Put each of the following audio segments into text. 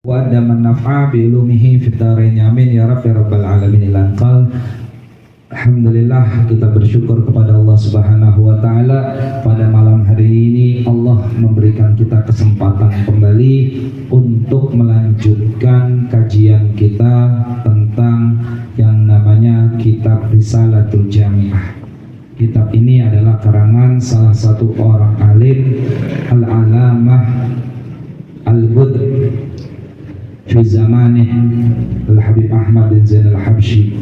wa adaman naf'a bi ulumihi fid dharain amin ya rabbal alamin. Alhamdulillah, kita bersyukur kepada Allah Subhanahu wa taala. Pada malam hari ini Allah memberikan kita kesempatan kembali untuk melanjutkan kajian kita tentang yang namanya kitab Risalatul Jami'ah. Kitab ini adalah karangan salah satu orang alim, Al-Alamah Al-Budr fi zamanih, Al-Habib Ahmad bin Zain Al-Habsyi,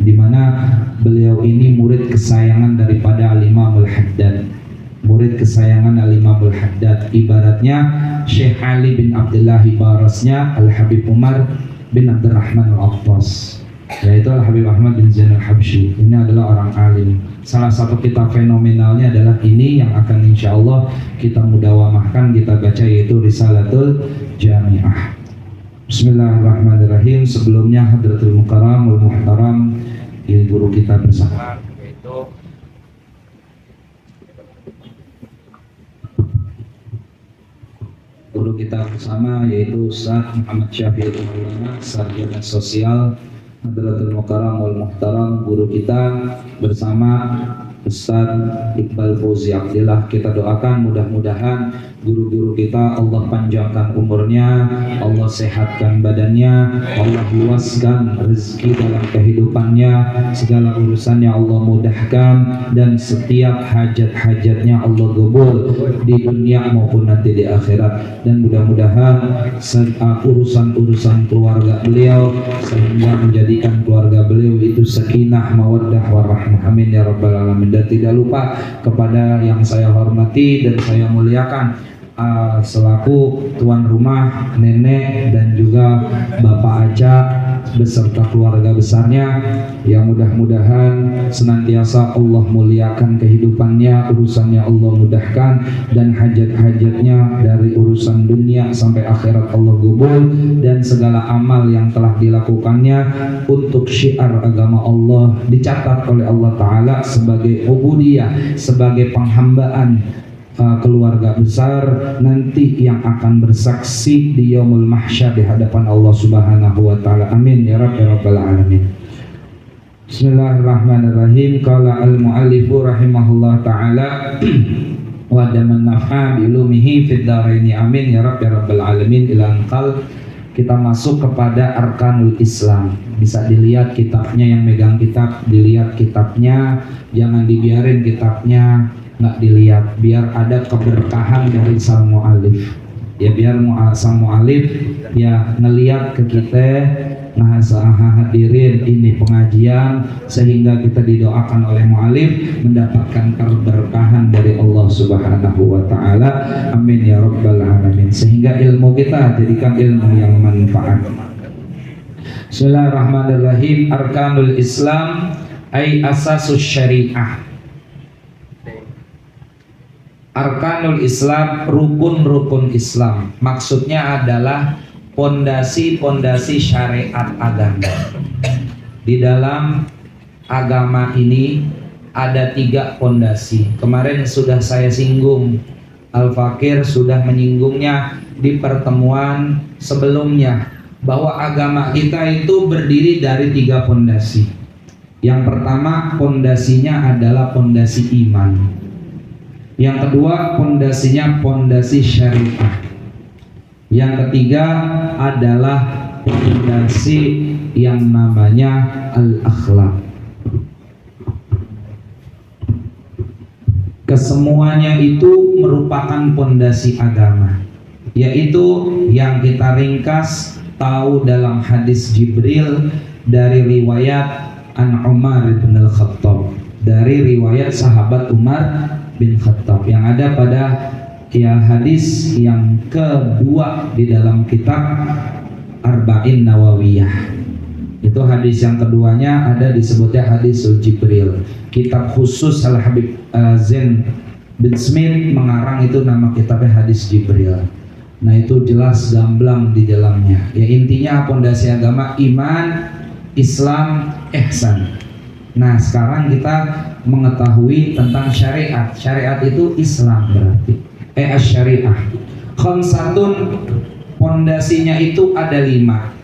di mana beliau ini murid kesayangan daripada Al-Imam Al-Haddad. Murid kesayangan Al-Imam Al-Haddad, ibaratnya Syekh Ali bin Abdullah Barasnya Al-Habib Umar bin Abdurrahman Al-Attas, yaitu Al-Habib Ahmad bin Zain Al-Habsyi. Ini adalah orang alim. Salah satu kitab fenomenalnya adalah ini yang akan insya Allah kita mudawamahkan, kita baca, yaitu Risalatul Jami'ah. Bismillahirrahmanirrahim. Sebelumnya Hadratul Mukarram wal Muhtaram, guru kita bersama, yaitu guru kita bersama, yaitu Ustaz Muhammad Syafi'ul Maulana, Sarjana Sosial. Hadratul Mukarram wal Muhtaram, guru kita bersama Ustaz Iqbal Fauzi Abdillah. Kita doakan mudah-mudahan guru-guru kita Allah panjangkan umurnya, Allah sehatkan badannya, Allah luaskan rezeki dalam kehidupannya, segala urusannya Allah mudahkan, dan setiap hajat-hajatnya Allah gabul di dunia maupun nanti di akhirat. Dan mudah-mudahan urusan-urusan keluarga beliau sehingga menjadikan keluarga beliau itu sakinah, mawaddah, warahmah, amin ya rabbal alamin. Dan tidak lupa kepada yang saya hormati dan saya muliakan, selaku tuan rumah, nenek dan juga Bapak Aca beserta keluarga besarnya, yang mudah-mudahan senantiasa Allah muliakan kehidupannya, urusannya Allah mudahkan, dan hajat-hajatnya dari urusan dunia sampai akhirat Allah gubul, dan segala amal yang telah dilakukannya untuk syiar agama Allah dicatat oleh Allah Ta'ala sebagai ubudiyah, sebagai penghambaan keluarga besar nanti yang akan bersaksi di yaumul mahsyar di hadapan Allah Subhanahu wa taala. Amin ya rabbal alamin. Bismillahirrahmanirrahim. Qala al-muallifu rahimahullah taala wa daman naf'a bi ulumihi fid dharain amin ya rabbal alamin. Ilangkal kita masuk kepada arkanul Islam. Bisa dilihat kitabnya, yang megang kitab dilihat kitabnya, jangan dibiarin kitabnya nggak dilihat, biar ada keberkahan dari sang mu'alif. Ya biar sang mu'alif ya ngelihat ke kita, hadirin ini pengajian, sehingga kita didoakan oleh mu'alif mendapatkan keberkahan dari Allah Subhanahu wa ta'ala. Amin ya rabbal alamin. Sehingga ilmu kita jadikan ilmu yang manfaat. Bismillahirrahmanirrahim. Arkanul Islam ay asasus syariah. Arkanul Islam, rukun-rukun Islam, maksudnya adalah pondasi-pondasi syariat agama. Di dalam agama ini ada 3 pondasi. Kemarin sudah saya singgung, Al-Fakir sudah menyinggungnya di pertemuan sebelumnya, bahwa agama kita itu berdiri dari 3 pondasi. Yang pertama pondasinya adalah pondasi iman. Yang kedua pondasinya pondasi syariah. Yang ketiga adalah pondasi yang namanya al-akhlak. Kesemuanya itu merupakan pondasi agama, yaitu yang kita ringkas tahu dalam hadis Jibril dari riwayat An Umar bin Al-Khattab, dari riwayat sahabat Umar bin Khattab, yang ada pada hadis yang kedua di dalam kitab Arba'in Nawawiyah. Itu hadis yang keduanya ada disebutnya hadis Jibril. Kitab khusus Al-Habib Zain bin Smith mengarang itu nama kitabnya hadis Jibril. Nah itu jelas gamblang di dalamnya. Ya intinya pondasi agama iman, Islam, ihsan. Nah sekarang kita mengetahui tentang syariat. Syariat itu Islam berarti. Syariah. Khamsatun pondasinya itu ada 5.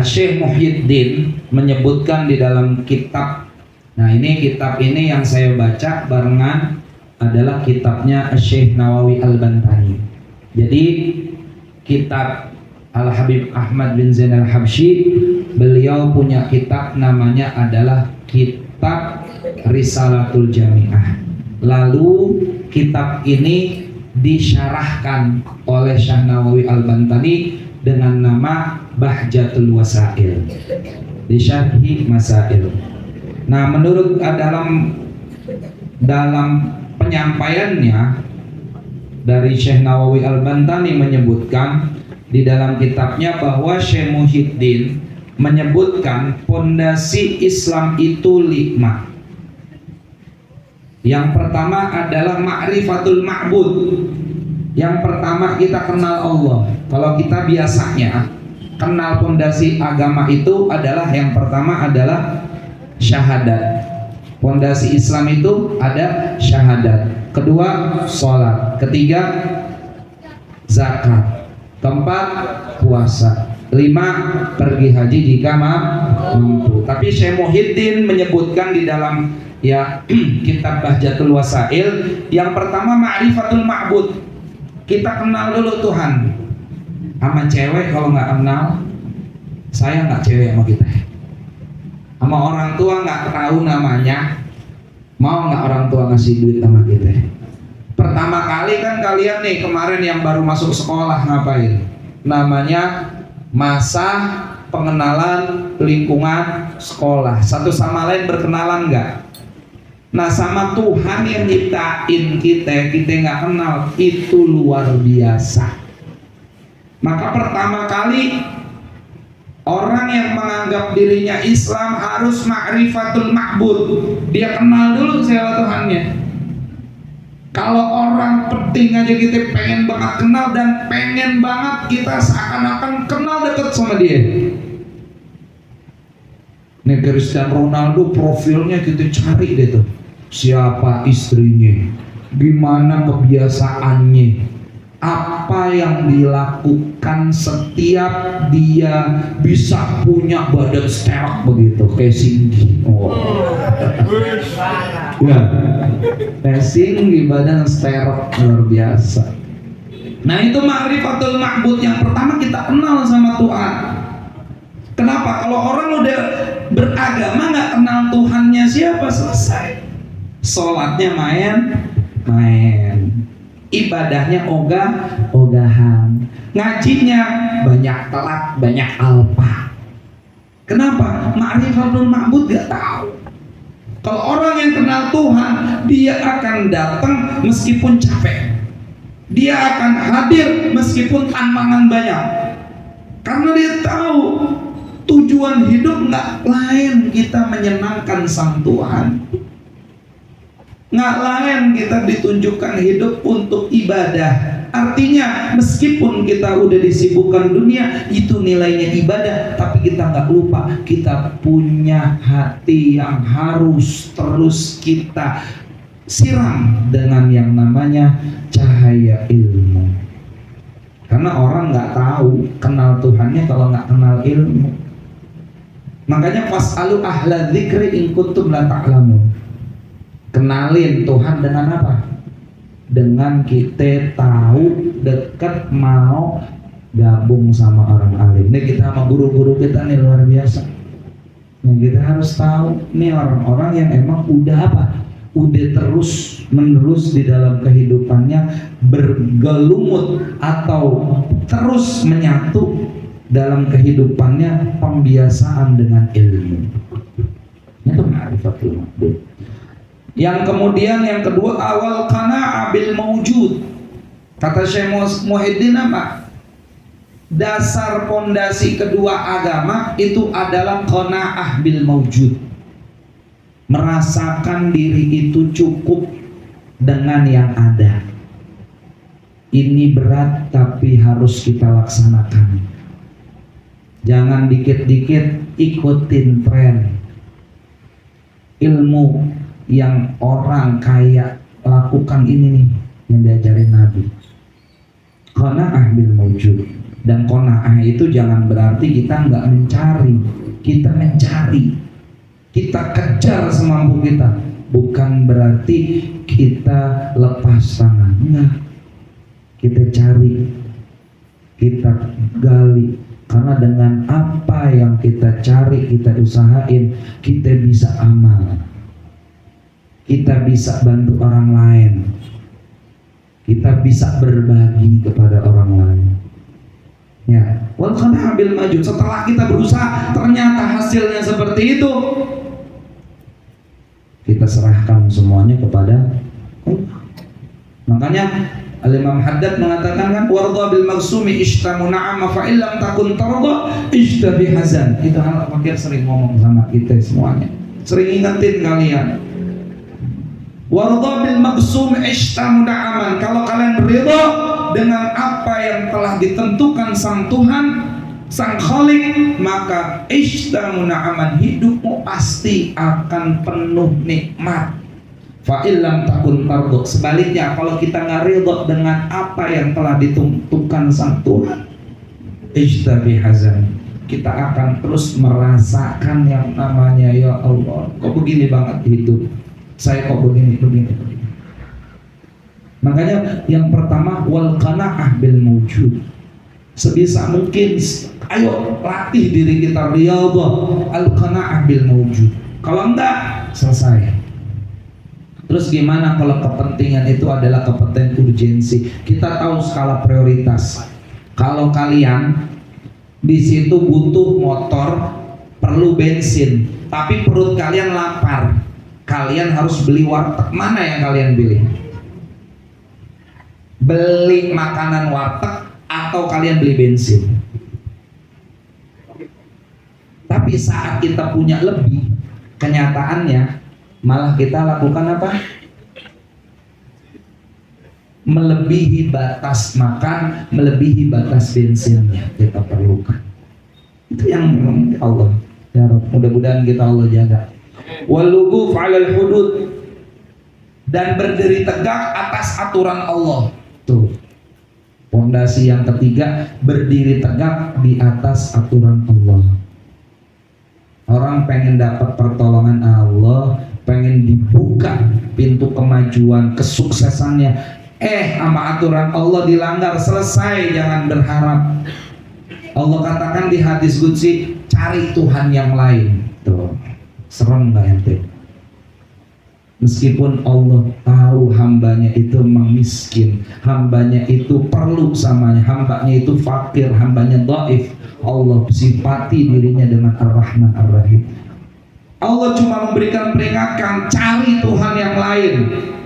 Syekh Muhyiddin menyebutkan di dalam kitab, nah ini kitab ini yang saya baca barengan adalah kitabnya Syekh Nawawi Al-Bantani. Jadi kitab Al-Habib Ahmad bin Zain Al-Habsyi, beliau punya kitab namanya adalah Kitab Risalatul Jami'ah. Lalu kitab ini disyarahkan oleh Syekh Nawawi Al-Bantani dengan nama Bahjatul Wasail, disyarhi masail. Nah, menurut dalam penyampaiannya dari Syekh Nawawi Al-Bantani menyebutkan di dalam kitabnya bahwa Syekh Muhyiddin menyebutkan pondasi Islam itu 5. Yang pertama adalah ma'rifatul ma'bud. Yang pertama kita kenal Allah. Kalau kita biasanya kenal pondasi agama itu adalah yang pertama adalah syahadat. Pondasi Islam itu ada syahadat. Kedua, sholat. Ketiga, zakat. Keempat, puasa. 5, pergi haji jika mampu. Tapi Syekh Muhyiddin menyebutkan di dalam kitab Bahjatul Wasail, yang pertama ma'rifatul ma'bud. Kita kenal dulu Tuhan. Sama cewek kalau nggak kenal, saya nggak cewek sama kita. Sama orang tua nggak tahu namanya, mau nggak orang tua ngasih duit sama kita? Pertama kali kan kalian nih kemarin yang baru masuk sekolah ngapain? Namanya masa pengenalan lingkungan sekolah. Satu sama lain berkenalan nggak? Nah, sama Tuhan yang nyiptain kita nggak kenal, itu luar biasa. Maka pertama kali orang yang menganggap dirinya Islam harus ma'rifatul ma'bud. Dia kenal dulu siapa Tuhannya. Kalau orang penting aja kita pengen banget kenal dan pengen banget kita seakan-akan kenal dekat sama dia. Nih Cristiano Ronaldo profilnya kita cari deh tuh. Siapa istrinya, gimana kebiasaannya, apa yang dilakukan setiap dia bisa punya badan sterok begitu kayak Singgi. Ya, kayak Singgi badan sterok luar biasa. Nah, itu ma'rifatul ma'bud. Yang pertama kita kenal sama Tuhan. Kenapa? Kalau orang udah beragama nggak kenal Tuhannya siapa, selesai. Sholatnya main, ibadahnya ogahan, ngajinya banyak telat, banyak alpa. Kenapa? Ma'rifatul ma'bud gak tahu. Kalau orang yang kenal Tuhan, dia akan datang meskipun capek, dia akan hadir meskipun tantangan banyak, karena dia tahu tujuan hidup nggak lain kita menyenangkan sang Tuhan. Nggak lain kita ditunjukkan hidup untuk ibadah. Artinya meskipun kita udah disibukkan dunia, itu nilainya ibadah, tapi kita nggak lupa kita punya hati yang harus terus kita siram dengan yang namanya cahaya ilmu. Karena orang nggak tahu kenal Tuhannya kalau nggak kenal ilmu. Makanya fas'alu ahla dzikri in kuntum la ta'lamun. Kenalin Tuhan dengan apa? Dengan kita tahu, dekat, mau gabung sama orang alim. Nih kita sama guru-guru kita nih luar biasa. Nah, kita harus tahu nih orang-orang yang emang udah apa? Udah terus menerus di dalam kehidupannya bergelumut atau terus menyatu dalam kehidupannya pembiasaan dengan ilmu. Itu ma'rifatul ma'bud. Yang kemudian yang kedua, awal qana'ah bil mawjud. Kata Syekh Muhyiddin apa? Dasar pondasi kedua agama itu adalah qana'ah bil mawjud. Merasakan diri itu cukup dengan yang ada. Ini berat tapi harus kita laksanakan. Jangan dikit-dikit ikutin tren. Ilmu yang orang kaya lakukan ini nih yang diajarin Nabi. Qanaah bil mawjud. Dan qanaah itu jangan berarti kita nggak mencari, kita mencari, kita kejar semampu kita. Bukan berarti kita lepas tangan, enggak. Kita cari, kita gali, karena dengan apa yang kita cari, kita usahain, kita bisa amal, kita bisa bantu orang lain, kita bisa berbagi kepada orang lain. Ya, wal qanaah bil mawjud. Setelah kita berusaha ternyata hasilnya seperti itu, kita serahkan semuanya kepada Allah. Makanya Al-Imam Haddad mengatakan kan, warda bil magsumi ishtamu na'ama fa illam takun tarda ishtabi hazan. Itu hal fakir sering ngomong sama kita semuanya, sering ingetin kalian. Warda bil magsumi ishtamu na'aman. Kalau kalian ridha dengan apa yang telah ditentukan sang Tuhan, sang Khalik, maka ishtamu na'aman, hidupmu pasti akan penuh nikmat. Fa illam takun tardo. Sebaliknya, kalau kita nggak ridho dengan apa yang telah ditentukan sang Tuhan, ishtabi hazan, kita akan terus merasakan yang namanya, ya Allah, kok begini banget hidup saya, kok begini. Makanya yang pertama, wal qanaah bil mawjud. Sebisa mungkin ayo latih diri kita riyadhah al qanaah bil mawjud. Kalau enggak, selesai. Terus gimana kalau kepentingan itu adalah kepentingan urgensi? Kita tahu skala prioritas. Kalau kalian di situ butuh motor, perlu bensin, tapi perut kalian lapar, kalian harus beli warteg. Mana yang kalian pilih? Beli makanan warteg atau kalian beli bensin? Tapi saat kita punya lebih, kenyataannya malah kita lakukan apa? Melebihi batas makan, melebihi batas bensin yang kita perlukan. Itu yang Allah, ya Rabb, mudah-mudahan kita Allah jaga. Waluguf 'alal hudud, dan berdiri tegak atas aturan Allah. Tuh, fondasi yang ketiga, berdiri tegak di atas aturan Allah. Orang pengen dapat pertolongan Allah, pengen dibuka pintu kemajuan, kesuksesannya, sama aturan Allah dilanggar, selesai, jangan berharap. Allah katakan di hadis qudsi, cari Tuhan yang lain. Tuh, serem gak ente? Meskipun Allah tahu hambanya itu memang miskin, hambanya itu perlu samanya, hambanya itu fakir, hambanya dhaif, Allah sifati dirinya dengan Ar-Rahman Ar-Rahim. Allah cuma memberikan peringatan, cari Tuhan yang lain,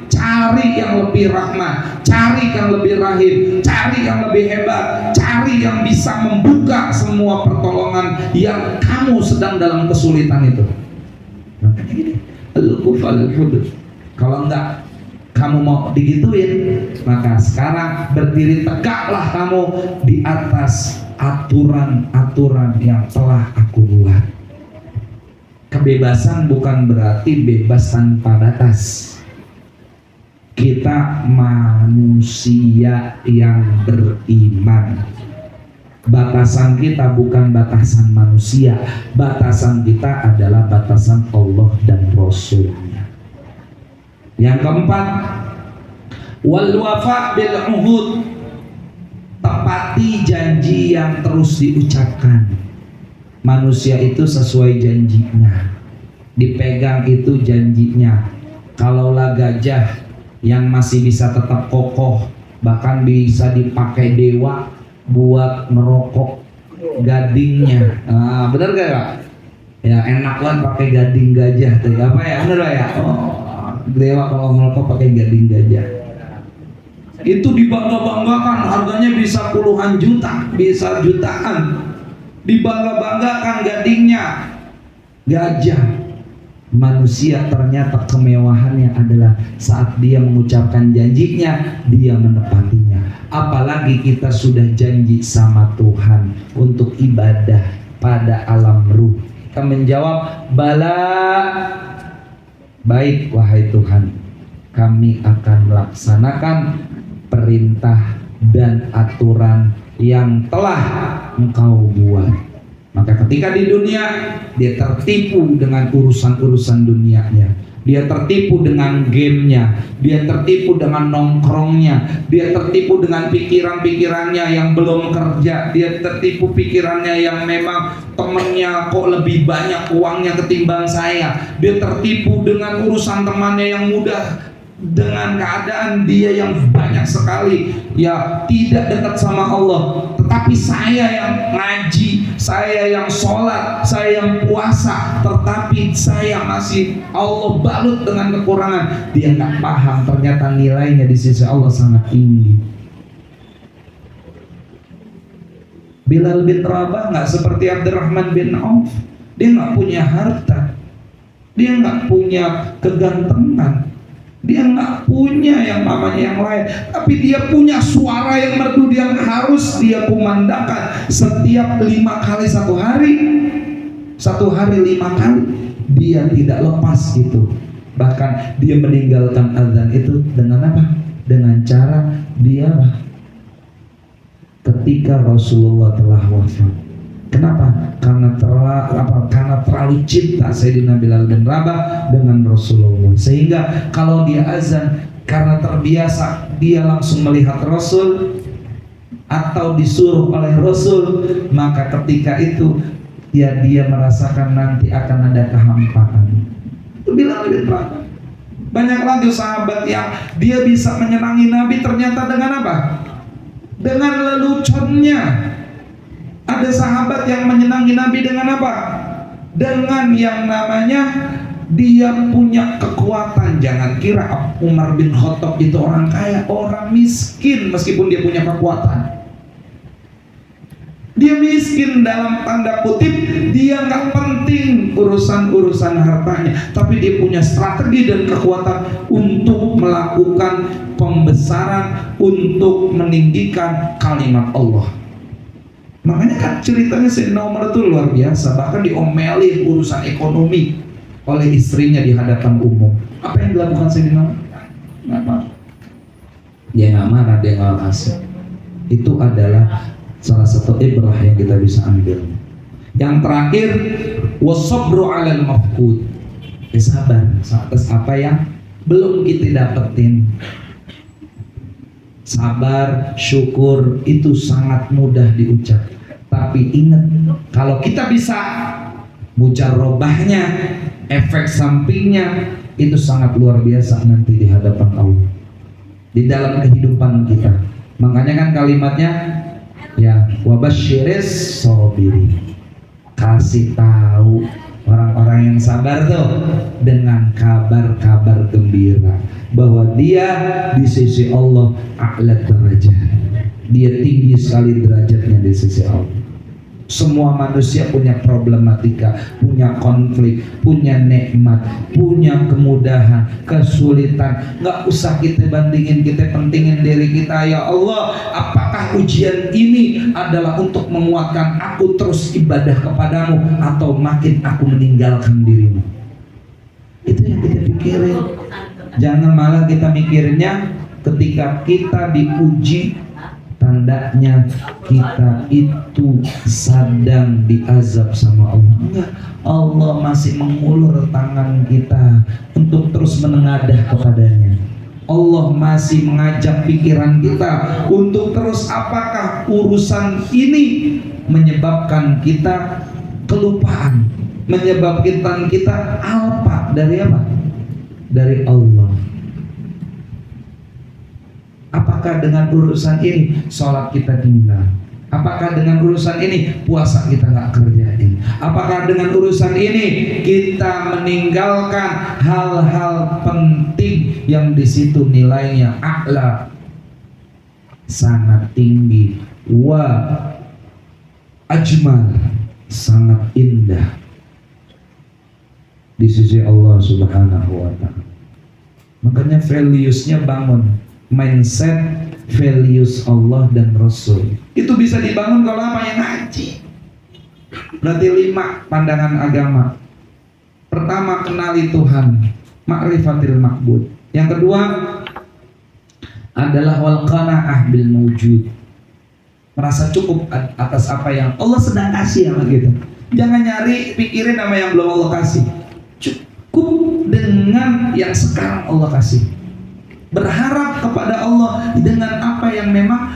cari yang lebih rahmat, cari yang lebih rahim, cari yang lebih hebat, cari yang bisa membuka semua pertolongan yang kamu sedang dalam kesulitan itu. Makanya gini, kalau enggak kamu mau digituin, maka sekarang berdiri tegaklah kamu di atas aturan-aturan yang telah aku buat. Kebebasan bukan berarti bebas tanpa batas. Kita manusia yang beriman. Batasan kita bukan batasan manusia, batasan kita adalah batasan Allah dan Rasulnya. Yang keempat, wal wafa bil uhud, tepati janji yang terus diucapkan. Manusia itu sesuai janjinya, dipegang itu janjinya. Kalaulah gajah yang masih bisa tetap kokoh, bahkan bisa dipakai dewa buat merokok gadingnya. Bener gak Kak? Ya enak banget pakai gading gajah tuh. Apa ya? Bener gak ya? Dewa kalau merokok pakai gading gajah. Itu dibangga-banggakan, harganya bisa puluhan juta, bisa jutaan. Dibangga-banggakan gadingnya gajah. Manusia ternyata kemewahannya adalah saat dia mengucapkan janjinya, dia menepatinya. Apalagi kita sudah janji sama Tuhan untuk ibadah pada alam ruh. Kita menjawab, bala, baik wahai Tuhan, kami akan melaksanakan perintah dan aturan yang telah engkau buat. Maka ketika di dunia dia tertipu dengan urusan-urusan dunianya, dia tertipu dengan gamenya, dia tertipu dengan nongkrongnya, dia tertipu dengan pikiran-pikirannya yang belum kerja, dia tertipu pikirannya yang memang temennya kok lebih banyak uangnya ketimbang saya, dia tertipu dengan urusan temannya yang mudah, dengan keadaan dia yang banyak sekali ya tidak dekat sama Allah. Tetapi saya yang ngaji, saya yang sholat, saya yang puasa, tetapi saya masih Allah balut dengan kekurangan. Dia nggak paham ternyata nilainya di sisi Allah sangat tinggi. Bilal bin Rabah nggak seperti Abdurrahman bin Auf. Dia nggak punya harta, dia nggak punya kegantengan, dia nggak punya yang namanya yang lain, tapi dia punya suara yang merdu yang harus dia kumandangkan setiap 5 kali satu hari 5 kali. Dia tidak lepas gitu. Bahkan dia meninggalkan azan itu dengan apa? Dengan cara dia ketika Rasulullah telah wafat. Kenapa? Karena terlalu cinta Sayyidina Bilal bin Rabah dengan Rasulullah, sehingga kalau dia azan karena terbiasa dia langsung melihat Rasul atau disuruh oleh Rasul, maka ketika itu dia merasakan nanti akan ada kehampaan. Itu Bilal bin Rabah. Banyak lagi sahabat yang dia bisa menyenangi Nabi ternyata dengan apa? Dengan leluconnya. Ada sahabat yang menyenangi Nabi dengan apa? Dengan yang namanya dia punya kekuatan. Jangan kira Umar bin Khattab itu orang kaya, orang miskin meskipun dia punya kekuatan. Dia miskin dalam tanda kutip, dia nggak penting urusan hartanya, tapi dia punya strategi dan kekuatan untuk melakukan pembesaran, untuk meninggikan kalimat Allah. Makanya kan ceritanya Sayyidina Umar itu luar biasa, bahkan diomelin urusan ekonomi oleh istrinya di hadapan umum. Apa yang dilakukan Sayyidina Umar? Nggak marah. Dia nggak marah, dia nggak kasih. Itu adalah salah satu ibrah yang kita bisa ambil. Yang terakhir, wasabru 'alal mafqud. Sabar atas apa yang belum kita dapetin. Sabar, syukur itu sangat mudah diucap. Tapi ingat, kalau kita bisa mujarrobahnya, efek sampingnya itu sangat luar biasa nanti di hadapan Allah, di dalam kehidupan kita. Makanya kan kalimatnya ya wabasyiris sabiri, kasih tahu orang-orang yang sabar tuh dengan kabar-kabar gembira bahwa dia di sisi Allah a'la derajat, dia tinggi sekali derajatnya di sisi Allah. Semua manusia punya problematika, punya konflik, punya nikmat, punya kemudahan, kesulitan. Nggak usah kita bandingin, kita pentingin diri kita. Ya Allah, apakah ujian ini adalah untuk menguatkan aku terus ibadah kepadamu, atau makin aku meninggalkan dirimu? Itu yang kita pikirin. Jangan malah kita mikirnya ketika kita diuji, tandanya kita itu sedang diazab sama Allah. Enggak, Allah masih mengulur tangan kita untuk terus menengadah kepadanya. Allah masih mengajak pikiran kita untuk terus, apakah urusan ini menyebabkan kita kelupaan, menyebabkan kita apa? Dari apa? Dari Allah. Apakah dengan urusan ini sholat kita tinggal? Apakah dengan urusan ini puasa kita nggak kerjain? Apakah dengan urusan ini kita meninggalkan hal-hal penting yang di situ nilainya a'la, sangat tinggi, wa ajmal, sangat indah di sisi Allah Subhanahu wa ta'ala. Makanya values-nya bangun, mindset, values Allah dan Rasul. Itu bisa dibangun kalau apa? Yang ngaji. Berarti 5 pandangan agama. Pertama, kenali Tuhan, ma'rifatil ma'bud. Yang kedua, adalah wal qanaah bil mawjud. Merasa cukup atas apa yang Allah sedang kasih sama kita. Jangan nyari pikirin sama yang belum Allah kasih. Cukup dengan yang sekarang Allah kasih. Berharap kepada Allah dengan apa yang memang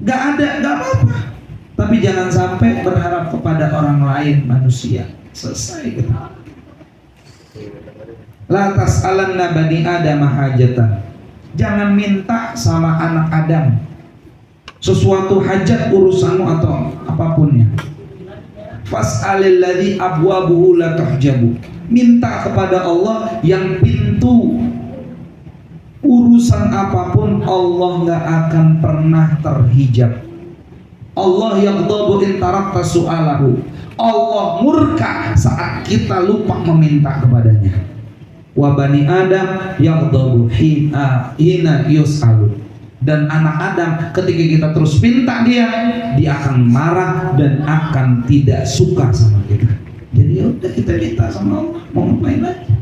gak ada, gak apa-apa. Tapi jangan sampai berharap kepada orang lain, manusia. Selesai gitu. La tas'alanna bani Adam hajatan. Jangan minta sama anak Adam sesuatu hajat urusanmu atau apapunnya. Fas'alil ladzi abwabuhu la tuhjabu. Minta kepada Allah yang pintu urusan apapun Allah nggak akan pernah terhijab. Allah yaghdabu in tarakta su'alahu. Allah murka saat kita lupa meminta kepadanya. Wa bani Adam yaghdabu hina yus'alu. Dan anak Adam ketika kita terus minta dia akan marah dan akan tidak suka sama kita. Jadi udah kita minta sama Allah, mau ngapain lagi?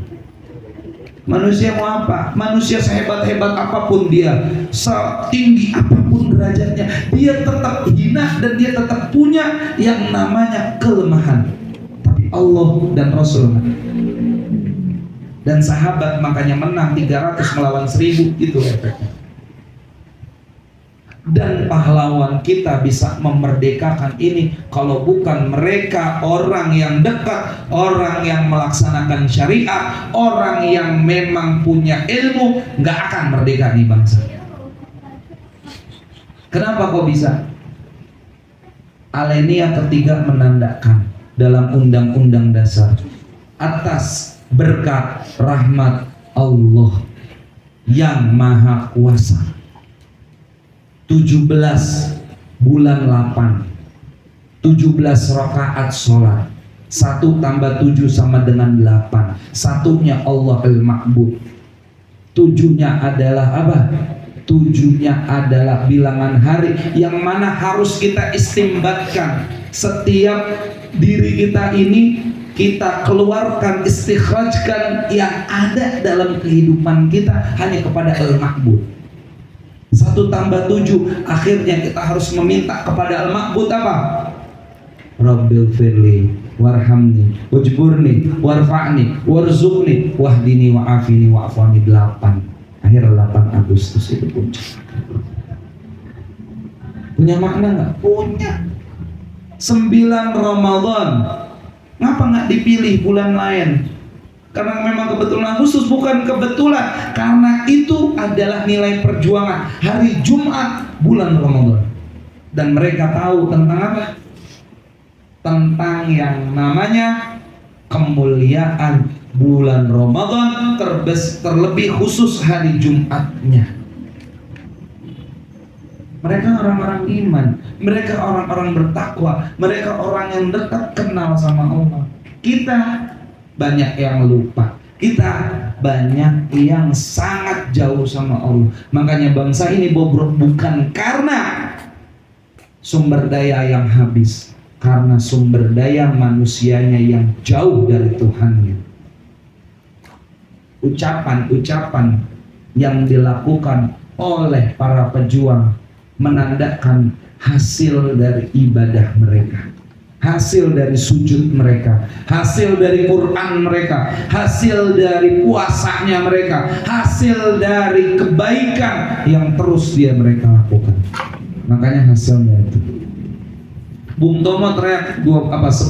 Manusia mau apa? Manusia sehebat-hebat apapun dia, setinggi apapun derajatnya, dia tetap hina dan dia tetap punya yang namanya kelemahan. Tapi Allah dan Rasul dan sahabat makanya menang 300 melawan 1000, itu efeknya. Dan pahlawan kita bisa memerdekakan ini kalau bukan mereka, orang yang dekat, orang yang melaksanakan syariat, orang yang memang punya ilmu, nggak akan merdeka nih bangsa. Kenapa kok bisa? Alenia ketiga menandakan dalam undang-undang dasar atas berkat rahmat Allah yang maha kuasa. 17 bulan 8 17 rakaat sholat, 1 tambah 7 sama dengan 8. Satunya Allah al-Ma'bud. 7-nya adalah apa? 7-nya adalah bilangan hari yang mana harus kita istimbatkan. Setiap diri kita ini kita keluarkan, istikhrajkan yang ada dalam kehidupan kita hanya kepada al-Ma'bud. 1 tambah 7, akhirnya kita harus meminta kepada Al-Ma'bud apa? Rabbil firli warhamni wajburni warfa'ni warzuqni wahdini wa'afini wa'afani. 8 akhir 8 Agustus itu punya makna nggak? Punya. 9 Ramadan, ngapa nggak dipilih bulan lain? Karena memang kebetulan khusus, bukan kebetulan, karena itu adalah nilai perjuangan. Hari Jumat bulan Ramadan. Dan mereka tahu tentang apa? Tentang yang namanya kemuliaan bulan Ramadan, terlebih khusus hari Jumatnya. Mereka orang-orang iman, mereka orang-orang bertakwa, mereka orang yang dekat kenal sama Allah. Kita banyak yang lupa, kita banyak yang sangat jauh sama Allah. Makanya bangsa ini bobrok bukan karena sumber daya yang habis, karena sumber daya manusianya yang jauh dari Tuhannya. Ucapan-ucapan yang dilakukan oleh para pejuang menandakan hasil dari ibadah mereka, hasil dari sujud mereka, hasil dari Quran mereka, hasil dari puasanya mereka, hasil dari kebaikan yang terus mereka lakukan. Makanya hasilnya itu. Bung Tomo teriak 10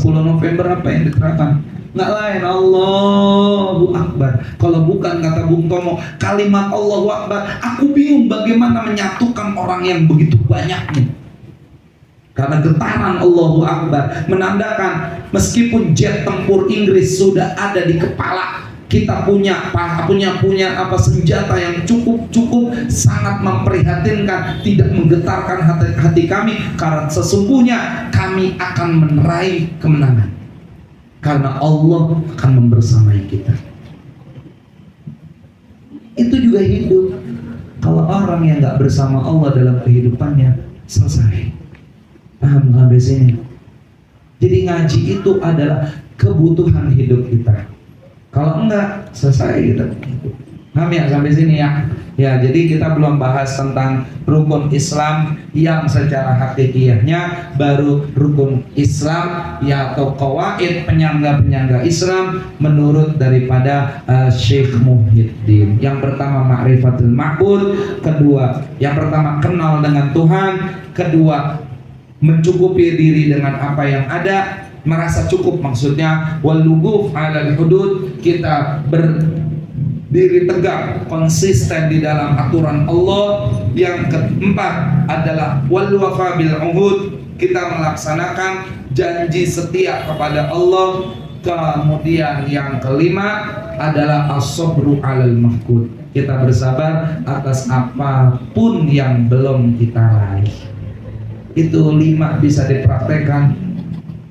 November apa yang diteriakkan? Nggak lain, Allahu Akbar. Kalau bukan kata Bung Tomo, kalimat Allahu Akbar, aku bingung bagaimana menyatukan orang yang begitu banyaknya. Karena getaran Allahu Akbar menandakan meskipun jet tempur Inggris sudah ada di kepala, kita punya senjata yang cukup sangat memprihatinkan, tidak menggetarkan hati kami, karena sesungguhnya kami akan meraih kemenangan karena Allah akan membersamai kita. Itu juga hidup. Kalau orang yang nggak bersama Allah dalam kehidupannya, selesai. Paham sampai sini? Jadi ngaji itu adalah kebutuhan hidup kita. Kalau enggak, selesai kita. Paham ya sampai sini ya? Ya, jadi kita belum bahas tentang rukun Islam yang secara hakikiyahnya, baru rukun Islam ya atau qawaid penyangga-penyangga Islam menurut daripada Syekh Muhyiddin. Yang pertama ma'rifatul ma'bud, kedua yang pertama kenal dengan Tuhan, kedua mencukupi diri dengan apa yang ada, merasa cukup maksudnya, wal lughuf 'alal hudud, kita berdiri tegak konsisten di dalam aturan Allah. Yang keempat adalah wal wafa bil uhud, kita melaksanakan janji setia kepada Allah. Kemudian yang kelima adalah as-sabru 'alal mafqud, kita bersabar atas apapun yang belum kita raih. Itu 5 bisa dipraktekkan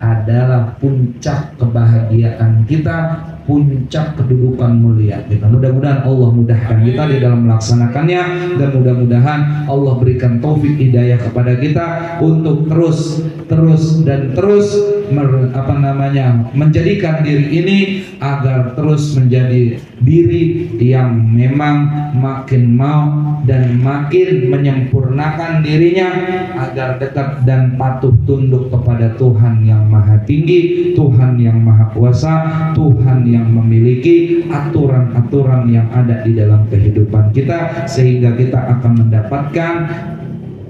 adalah puncak kebahagiaan kita, puncak kedudukan mulia kita. Mudah-mudahan Allah mudahkan kita di dalam melaksanakannya, dan mudah-mudahan Allah berikan taufik hidayah kepada kita untuk terus menjadikan diri ini agar terus menjadi diri yang memang makin mau dan makin menyempurnakan dirinya agar dekat dan patuh tunduk kepada Tuhan yang Maha Tinggi, Tuhan yang Maha Kuasa, Tuhan yang memiliki aturan-aturan yang ada di dalam kehidupan kita, sehingga kita akan mendapatkan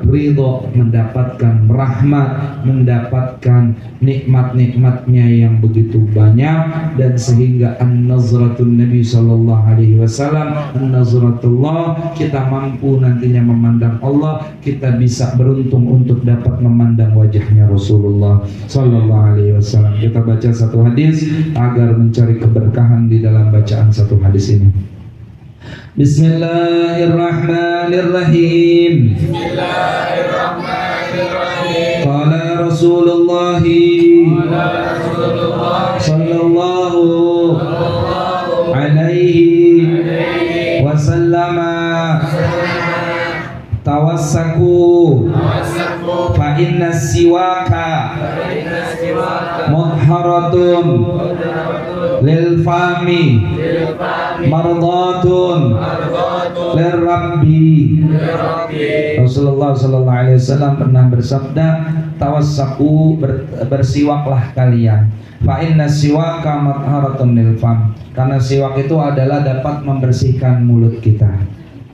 ridho, mendapatkan rahmat, mendapatkan nikmat-nikmatnya yang begitu banyak, dan sehingga an-nazratun Nabi sallallahu alaihi wasallam, an-nazratullah, kita mampu nantinya memandang Allah, kita bisa beruntung untuk dapat memandang wajahnya Rasulullah sallallahu alaihi wasallam. Kita baca satu hadis agar mencari keberkahan di dalam bacaan satu hadis ini. Bismillahirrahmanirrahim. Qala Rasulullah sallallahu alaihi wasallam, tawassaku fa inna siwaka mutharatun lil fami mardatun lirabbi. Rasulullah sallallahu alaihi wasallam pernah bersabda, tawassaku, bersiwaklah kalian, fa inna siwaka mutharatun lil fam, karena siwak itu adalah dapat membersihkan mulut kita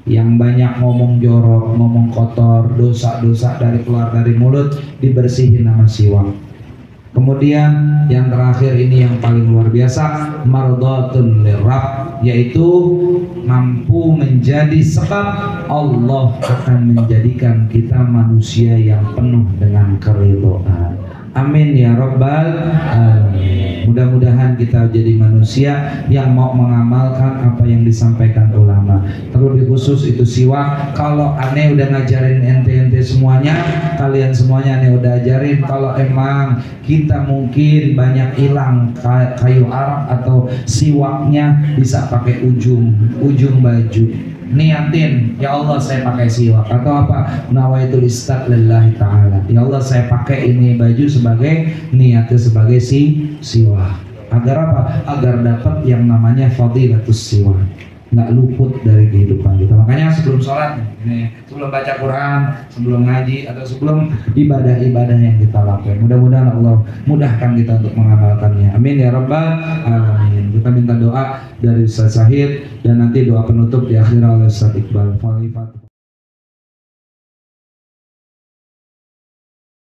yang banyak ngomong jorok, ngomong kotor, dosa-dosa keluar dari mulut, dibersihin sama siwak. Kemudian yang terakhir ini yang paling luar biasa, mardatun lirab, yaitu mampu menjadi sebab Allah akan menjadikan kita manusia yang penuh dengan keridhaan. Amin ya rabbal alamin. Mudah-mudahan kita jadi manusia yang mau mengamalkan apa yang disampaikan ulama. Terlebih khusus itu siwak. Kalau aneh udah ngajarin ente semuanya, kalian semuanya aneh udah ajarin. Kalau emang kita mungkin banyak hilang kayu arak atau siwaknya, bisa pakai ujung baju. Niatin, ya Allah saya pakai siwak, atau apa, nawaitul istaq lillahi ta'ala, ya Allah saya pakai ini baju sebagai niatnya sebagai siwak. Agar apa? Agar dapat yang namanya fadilatus siwak, nggak luput dari kehidupan kita. Makanya sebelum sholat ini, sebelum baca Quran, sebelum ngaji, atau sebelum ibadah-ibadah yang kita lakukan, mudah-mudahan Allah mudahkan kita untuk mengamalkannya. Amin ya rabbal alamin. Kita minta doa dari Ustaz Syahid, dan nanti doa penutup di akhir oleh Ustaz Iqbal.